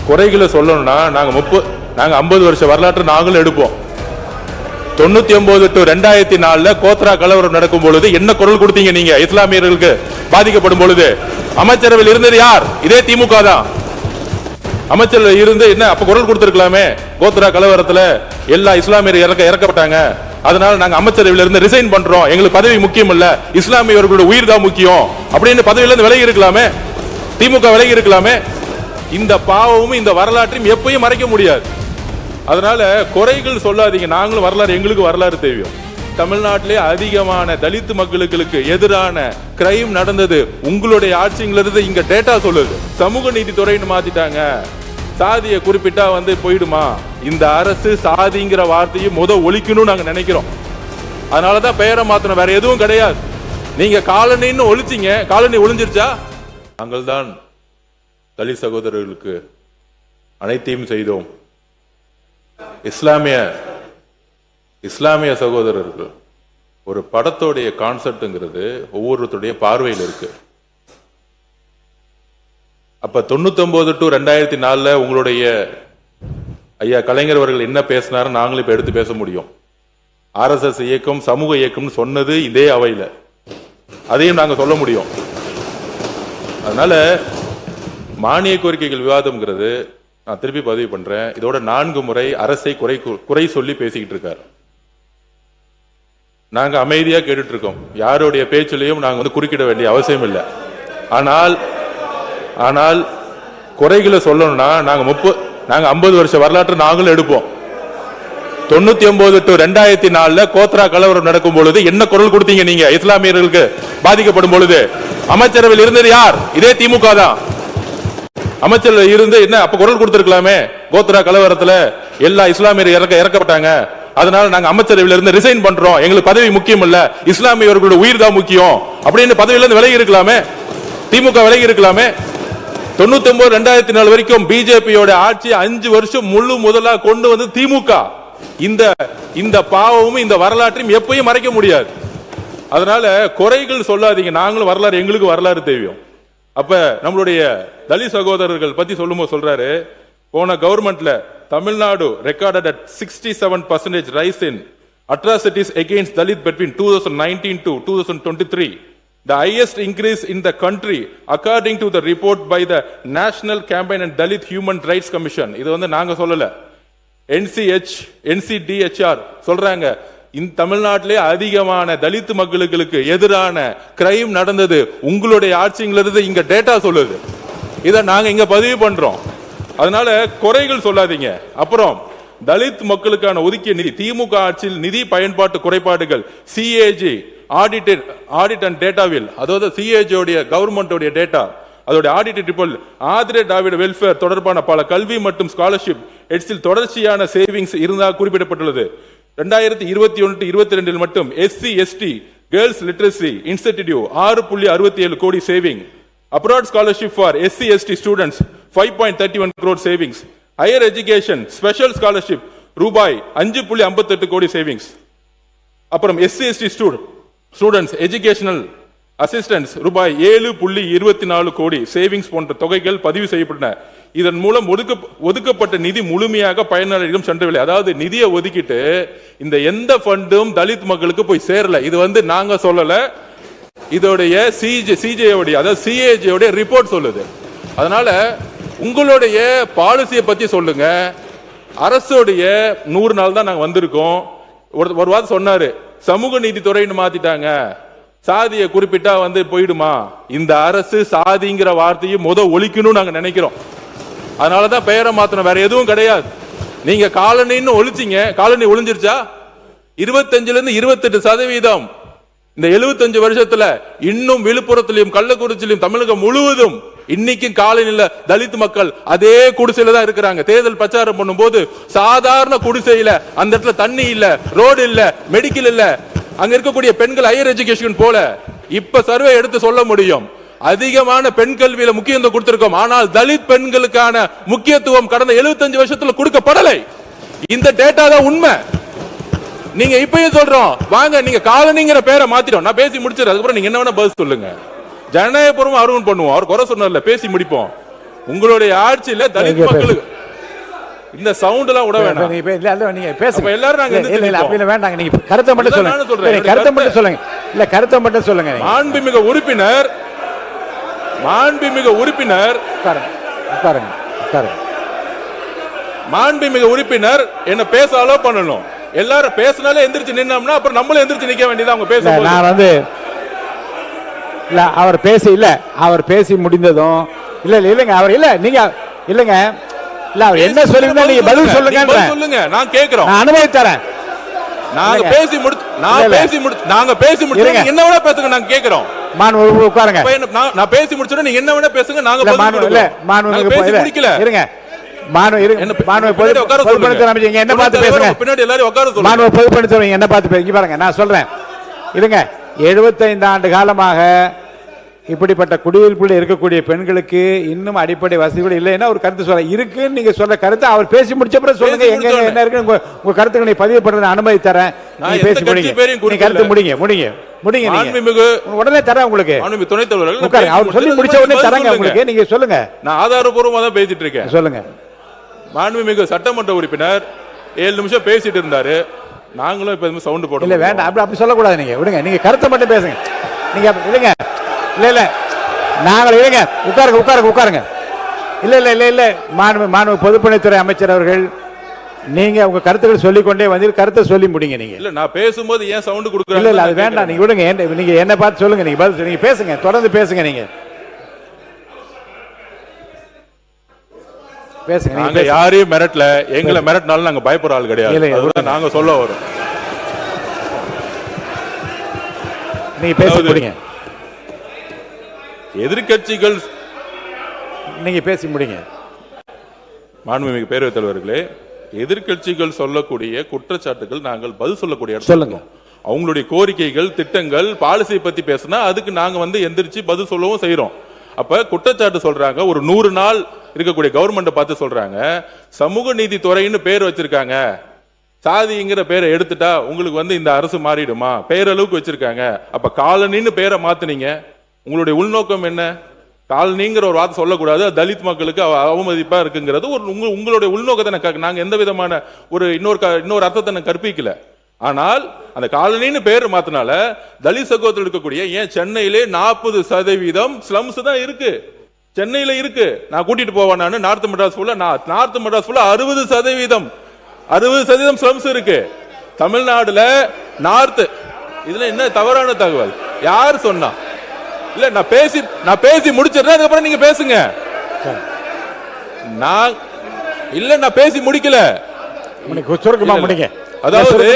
குறைகளை சொல்லணும்னா நாங்க 50 வருஷ வரலாற்று நாங்களும் எடுப்போம். 99 to 2004 கோத்ரா கலவரம் நடக்கும் பொழுது என்ன குரல் கொடுத்தீங்க நீங்க? இஸ்லாமியர்களுக்கு பாதிக்கப்படும் பொழுது அமைச்சரவையில் இருந்தது யார்? இதே திமுக தான். அமைச்சரவையில் இருந்து என்ன அப்ப குரல் கொடுத்திருக்கலாமே? கோத்ரா கலவரத்துல எல்லா இஸ்லாமியர் இறக்கப்பட்டாங்க, அதனால நாங்க அமைச்சரவையில் இருந்து ரிசைன் பண்றோம், எங்களுக்கு பதவி முக்கியம் இல்ல, இஸ்லாமியர்களுடைய உயிர் தான் முக்கியம் அப்படின்னு பதவியில இருந்து விலகி இருக்கலாமே, திமுக விலகி இருக்கலாமே. இந்த பாவமும் இந்த வரலாற்றையும் எப்பயும் மறைக்க முடியாது. அதனால குறைகள் சொல்லாதீங்க. நாங்களும் வரலாறு, எங்களுக்கு வரலாறு தெரியும். தமிழ்நாட்டிலே அதிகமான தலித் மக்களுக்கு எதிரான கிரைம் நடந்தது உங்களுடைய ஆட்சிங்கிறது இங்க டேட்டா சொல்லுது. சமூக நீதித்துறைன்னு மாத்திட்டாங்க, சாதியை குறிப்பிட்டா போயிடுமா? இந்த அரசு சாதிங்கிற வார்த்தையை ஒழிக்கணும்னு நாங்க நினைக்கிறோம். அதனாலதான் பெயரை மாத்தணும், வேற எதுவும் கிடையாது. நீங்க காலனின்னு ஒழிச்சிங்க, காலனி ஒழிஞ்சிருச்சா? நாங்கள் தான் தலித் சகோதரர்களுக்கு அனைத்தையும் செய்தோம். இஸ்லாமிய சகோதரர்கள் ஒரு படத்தோடைய கான்செப்ட்ங்கிறது ஒவ்வொருத்தருடைய பார்வையில் இருக்கு. அப்ப 99 to 2004 உங்களுடைய ஐயா கலைஞர் அவர்கள் என்ன பேசினாரு நாங்களும் இப்ப எடுத்து பேச முடியும். RSS இயக்கம் சமூக இயக்கம் சொன்னது இதே அவையில, அதையும் நாங்க சொல்ல முடியும். அதனால மானிய கோரிக்கைகள் விவாதம்ங்கிறது நான் திருப்பி பதிவு பண்றேன். இதோட 4 முறை அரசை குறை சொல்லி பேசிக்கிட்டு இருக்காரு. நாங்க அமைதியா கேட்டுட்டு இருக்கோம். யாருடைய பேச்சிலையும் நாங்க குறுக்கிட வேண்டிய அவசியம் இல்லை. ஆனால் குறைகளை சொல்லணும்னா நாங்க 50 வருஷ வரலாற்று நாங்களும் எடுப்போம். 99 to 2004 கோத்ரா கலவரம் நடக்கும் பொழுது என்ன குரல் கொடுத்தீங்க நீங்க? இஸ்லாமியர்களுக்கு பாதிக்கப்படும் பொழுது அமைச்சரவையில் இருந்தது யார்? இதே திமுக தான். அமைச்சர் இருந்து என்ன அப்ப குரல் கொடுத்திருக்கலாமே? கோத்ரா கலவரத்துல எல்லா இஸ்லாமியர் இறக்கப்பட்டாங்க, அதனால நாங்க அமைச்சரவையில் இருந்து ரிசைன் பண்றோம், எங்களுக்கு பதவி முக்கியம் இல்ல, இஸ்லாமியர்களுடைய உயிர் தான் முக்கியம் அப்படின்னு பதவியில இருந்து விலகி இருக்கலாமே, திமுக விலகி இருக்கலாமே. 99 2004 வரைக்கும் பிஜேபியோட ஆட்சி 5 வருஷம் முழு முதலா கொண்டு வந்து திமுக. இந்த பாவமும் இந்த வரலாற்றையும் எப்பயும் மறைக்க முடியாது. அதனால குறைகள் சொல்லாதீங்க. நாங்களும் வரலாறு, எங்களுக்கு வரலாறு தெரியும். அப்ப நம்மளுடைய தலித் சகோதரர்கள் பத்தி சொல்லும்போது சொல்றாரு, போன கவர்மெண்ட்ல Tamil Nadu recorded at 67% rise in atrocities against Dalit between 2019 to 2023, the highest increase in the country according to the report by the National Campaign and Dalit Human Rights Commission. இது நாங்க சொல்லல, NCDHR சொல்றாங்க. இந்த தமிழ்நாட்டிலே அதிகமான தலித் மக்களுக்கு எதிரான கிரைம் நடந்தது உங்களுடைய ஆட்சிங்கிறது இங்க டேட்டா சொல்லுது. இதை நாங்க இங்க பதிவு பண்றோம். அதனால குறைகள் சொல்லாதீங்க. அப்புறம் தலித் மக்களுக்கான ஒதுக்கிய நிதி, திமுக ஆட்சியில் நிதி பயன்பாட்டு குறைபாடுகள், CAG ஆடிட் அண்ட் டேட்டாவில், அதாவது CAG உடைய கவர்மெண்டோடைய டேட்டா, அதோட ஆடிட் ரிப்போர்ட் ஆதிரே டிராவிட வெல்ஃபேர் தொடர்பான பல கல்வி மற்றும் ஸ்காலர்ஷிப் எட்ஸில் தொடர்ச்சியான சேவிங்ஸ் இருந்தால் குறிப்பிடப்பட்டுள்ளது. 2021-22 மட்டும் SC/ST கேர்ள்ஸ் லிட்ரஸி இன்ஸ்டிடியூட் 6.67 கோடி saving. Abroad scholarship for SC/ST students 5.31 crore savings. Higher education special scholarship ரூபாய் 5.58 கோடி சேவிங்ஸ். அப்புறம் SC/ST ஸ்டூடெண்ட்ஸ் எஜுகேஷனல் அசிஸ்டன்ஸ் ரூபாய் 7.24 கோடி சேவிங்ஸ் போன்ற தொகைகள் பதிவு செய்யப்பட்டன. இதன் மூலம் ஒதுக்கப்பட்ட நிதி முழுமையாக பயனாளிகளிடம் சென்றவில்லை. அதாவது நிதியை ஒதுக்கிட்டு இந்த எந்த ஃபண்டும் தலித் மக்களுக்கு போய் சேரல. இது நாங்க சொல்லல, இதோடைய CJOடைய அதாவது CAG ரிப்போர்ட் சொல்லுது. அதனால உங்களுடைய பாலிசியை பத்தி சொல்லுங்க. அரசுடைய 100 நாள் தான் நாங்க வந்திருக்கோம். ஒரு வாரம் சொன்னாரு, சமூக நீதித்துறைன்னு மாத்திட்டாங்க, சாதியை குறிப்பிட்டா போயிடுமா? இந்த அரசு சாதிங்கிற வார்த்தையை ஒழிக்கணும்னு நாங்க நினைக்கிறோம். அதனாலதான் பெயரை மாத்தணும், வேற எதுவும் கிடையாது. நீங்க காலனின்னு ஒழிச்சிங்க, காலனி ஒழிஞ்சிருச்சா? 25% இருந்து 28% இந்த 75 வருஷத்துல இன்னும் விழுப்புரத்திலும் கள்ளக்குறிச்சியிலும் தமிழகம் முழுவதும் இன்னைக்கும் காலனில தலித் மக்கள் அதே குடிசையில தான் இருக்கிறாங்க. தேர்தல் பிரச்சாரம் பண்ணும் போது சாதாரண குடிசையில, அந்த இடத்துல தண்ணி இல்ல, ரோடு இல்ல, மெடிக்கல் இல்ல, அங்க இருக்கக்கூடிய பெண்கள் ஹையர் எஜுகேஷன் போல. இப்ப சர்வே எடுத்து சொல்ல முடியும், அதிகமான பெண் கல்வியில முக்கியத்துவம் கொடுத்திருக்கோம். ஆனால் தலித் பெண்களுக்கான முக்கியத்துவம் கடந்த 75 வருஷத்துல கொடுக்கப்படலை. இந்த டேட்டா தான் உண்மை. நீங்க இப்பயே சொல்றோம் வாங்க, நீங்க காலனிங்கிற பேரை மாத்திட்டோம். நான் பேசி முடிச்சிடுறேன், அதுக்கப்புறம் நீங்க என்ன வேணா பதில் சொல்லுங்க. ஜனநாயகபூர்வமா அருவன் பண்ணுவோம். அவர் குறை சொன்னார்ல, பேசி முடிப்போம். உங்களுடைய ஆட்சியில தலித் மக்களுக்கு இந்த சவுண்ட் எல்லாம் விட வேண்டாம். நீங்க பேசுங்க எல்லாரும் நாங்க அப்படி வேண்டாங்க. நீங்க கருத்தை மட்டும் சொல்லுங்க. கருத்தை மட்டும் சொல்லுங்க. இல்ல கருத்தை மட்டும் சொல்லுங்க. மாண்புமிகு உறுப்பினர் மாண்புமிகு உறுப்பினர் என்ன பேச அலோ பண்ணணும். எல்லாரும் பேசினாலே எந்திரிச்சு நின்னோம்னா அப்புறம் நம்மளும் எந்திரிச்சு நிக்க வேண்டியது. அவங்க பேச நான் வந்து இல்ல அவர் பேசி முடிந்ததும் இல்லங்க அவர் இல்ல நீங்க இல்லங்க இல்ல அவர் என்ன சொல்லிருந்தா நீங்க பதில் சொல்லுங்க. நான் கேக்குறோம். நான் அனுமதி தரேன். நாங்க பேசி முடிச்சு என்ன வேணா பேசுங்க. நாங்க கேக்குறோம். உட்காருங்க. நான் பேசி முடிச்சோட நீங்க என்ன வேணா பேசுங்க. நாங்க பேசி முடிக்கல. இருங்க என்ன பார்த்து பேசுங்க. பின்னாடி எல்லாரும் உட்கார சொல்லுங்க. மாண்பு பொதுப்பணித்துறை என்ன பார்த்து பேசுங்க. பாருங்க நான் சொல்றேன். இருங்க 75 ஆண்டு காலமாக இப்படிப்பட்ட குடியிருப்பில் இருக்கக்கூடிய பெண்களுக்கு இன்னும் அடிப்படை வசதிகள் இல்லைன்னா ஒரு கருத்து சொல்ல இருக்குன்னு நீங்க சொல்ற கருத்து அவர் பேசி முடிச்ச பிறகு சொல்லுங்க. எங்க என்ன இருக்கு உங்க கருத்துக்களை நீ பதிவு பண்றது அனுமதி தரேன். நீங்க பேசி முடிங்க. கருத்து முடிங்க. உடனே தரேன் உங்களுக்கு. துணைத் தலைவர்கள் அவர் சொல்லி முடிச்ச உடனே தரங்க உங்களுக்கு. நீங்க சொல்லுங்க. நான் ஆதாரபூர்வமா தான் பேசிட்டு இருக்கேன். சொல்லுங்க. மாண்புமிகு சட்டமன்ற உறுப்பினர் 7 நிமிஷம் பேசிட்டு இருந்தாரு. நாங்களும் இப்ப சவுண்ட் போட இல்ல வேண்டாம். அப்படி சொல்லக்கூடாது. நீங்க விடுங்க. நீங்க கருத்தை மட்டும் பேசுங்க. நீங்க இல்லங்க இல்ல நாங்கள் இல்லைங்க. உட்காருங்க. இல்ல மாண்பு பொதுப்பணித்துறை அமைச்சர் அவர்கள் நீங்க உங்க கருத்துக்கள் சொல்லிக்கொண்டே வந்து கருத்தை சொல்லி முடிங்க. நீங்க இல்ல நான் பேசும்போது ஏன் சவுண்ட் கொடுக்குறீங்க? இல்ல அது வேண்டாம். நீங்க விடுங்க. நீங்க என்ன பார்த்து சொல்லுங்க. நீங்க பதில் நீங்க பேசுங்க. தொடர்ந்து பேசுங்க. நீங்க பேசுங்க. நாங்க யாரையும் மிரட்டல. எங்களை மிரட்டினாலும் நாங்க பயப்படுற ஆள் கிடையாது. நாங்க சொல்ல வரோம். நீங்க பேசி முடிங்க. எதிர்கட்சிகள் நீங்க பேசி முடிங்க. மாண்புமிகு பேரவைத் தலைவர்களே, எதிர்கட்சிகள் சொல்லக்கூடிய குற்றச்சாட்டுகள் நாங்கள் பதில் சொல்லக்கூடிய சொல்லுங்க. அவங்களுடைய கோரிக்கைகள், திட்டங்கள், பாலிசி பத்தி பேசினா அதுக்கு நாங்க எந்திரிச்சு பதில் சொல்லவும் செய்யறோம். அப்ப குற்றச்சாட்டு சொல்றாங்க. ஒரு 100 நாள் இருக்கக்கூடிய கவர்மெண்ட் பார்த்து சொல்றாங்க சமூக நீதி துறைன்னு பேர் வச்சிருக்காங்க. சாதிங்கிற பேரை எடுத்துட்டா உங்களுக்கு இந்த அரசு மாறிடுமா? பேரளவுக்கு வச்சிருக்காங்க. அப்ப காலனின்னு பேரை மாத்துனீங்க. உங்களுடைய உள்நோக்கம் என்ன? காலனிங்கிற ஒரு வார்த்தை சொல்லக்கூடாது. தலித் மக்களுக்கு அவமதிப்பா இருக்குங்கிறது உங்களுடைய உள்நோக்கத்தை நாங்க எந்த விதமான இன்னொரு அர்த்தத்தை கற்பிக்கல. ஆனால் அந்த காலனின்னு பேர் மாத்தினால தலித் சகோதரர் இருக்கக்கூடிய ஏன் சென்னையிலே 40% ஸ்லம்ஸ் தான் இருக்கு. சென்னையில இருக்கு. நான் கூட்டிட்டு போவேன். நான் நார்த் மெட்ராஸ் ஃபுல்லா 60% ஸ்லம்ஸ் இருக்கு. தமிழ்நாடுல நார்த். இதுல என்ன தவறான தகவல்? யார் சொன்னா? இல்ல நான் பேசி முடிச்சிடுறேன். அதுக்கப்புறம் நீங்க பேசுங்க. நான் பேசி முடிக்கல. அதாவது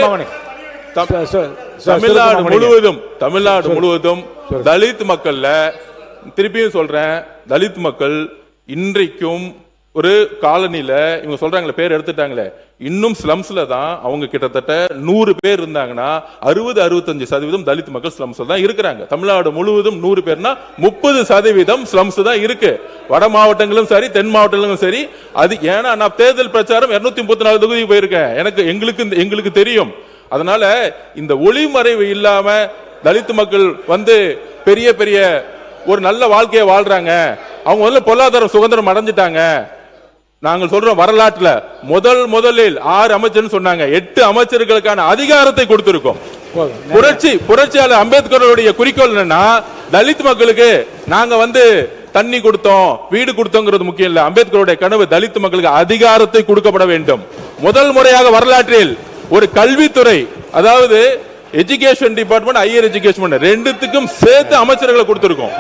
தமிழ்நாடு முழுவதும் தலித் மக்கள்ல திருப்பியும் சொல்றேன், தலித் மக்கள் இன்றைக்கும் ஒரு காலனில இவங்க சொல்றாங்களே பேர் எடுத்துட்டாங்களே, இன்னும் ஸ்லம்ஸ்ல தான் அவங்க கிட்டத்தட்ட 100 பேர் இருந்தாங்கன்னா 60-65% தலித் மக்கள் ஸ்லம்ஸ்ல தான் இருக்கிறாங்க. தமிழ்நாடு முழுவதும் 100 பேர்னா 30% ஸ்லம்ஸ் தான் இருக்கு. வட மாவட்டங்களும் சரி, தென் மாவட்டங்களும் சரி. அது ஏன்னா நான் தேர்தல் பிரச்சாரம் 234 தொகுதிக்கு போயிருக்கேன். எங்களுக்கு தெரியும். அதனால இந்த ஒளிமறைவு இல்லாம தலித் மக்கள் பெரிய பெரிய ஒரு நல்ல வாழ்க்கையை வாழ்றாங்க. அவங்க பொருளாதார சுதந்திரம் அடைஞ்சிட்டாங்க. நாங்கள் சொல்றோம் வரலாற்றுல முதலில் 6 அமைச்சர் சொன்னாங்க. 8 அமைச்சர்களுக்கான அதிகாரத்தை கொடுத்திருக்கோம். புரட்சியாளர் அம்பேத்கருடைய குறிக்கோள் என்னன்னா தலித் மக்களுக்கு நாங்க தண்ணி கொடுத்தோம், வீடு கொடுத்தோங்கிறது முக்கியம் இல்ல. அம்பேத்கருடைய கனவு தலித் மக்களுக்கு அதிகாரத்தை கொடுக்கப்பட வேண்டும். முதல் முறையாக வரலாற்றில் ஒரு கல்வித்துறை, அதாவது எஜுகேஷன் டிபார்ட்மெண்ட், ஹையர் எஜுகேஷன் ரெண்டுத்துக்கும் சேர்த்து அமைச்சர்களை கொடுத்திருக்கோம்.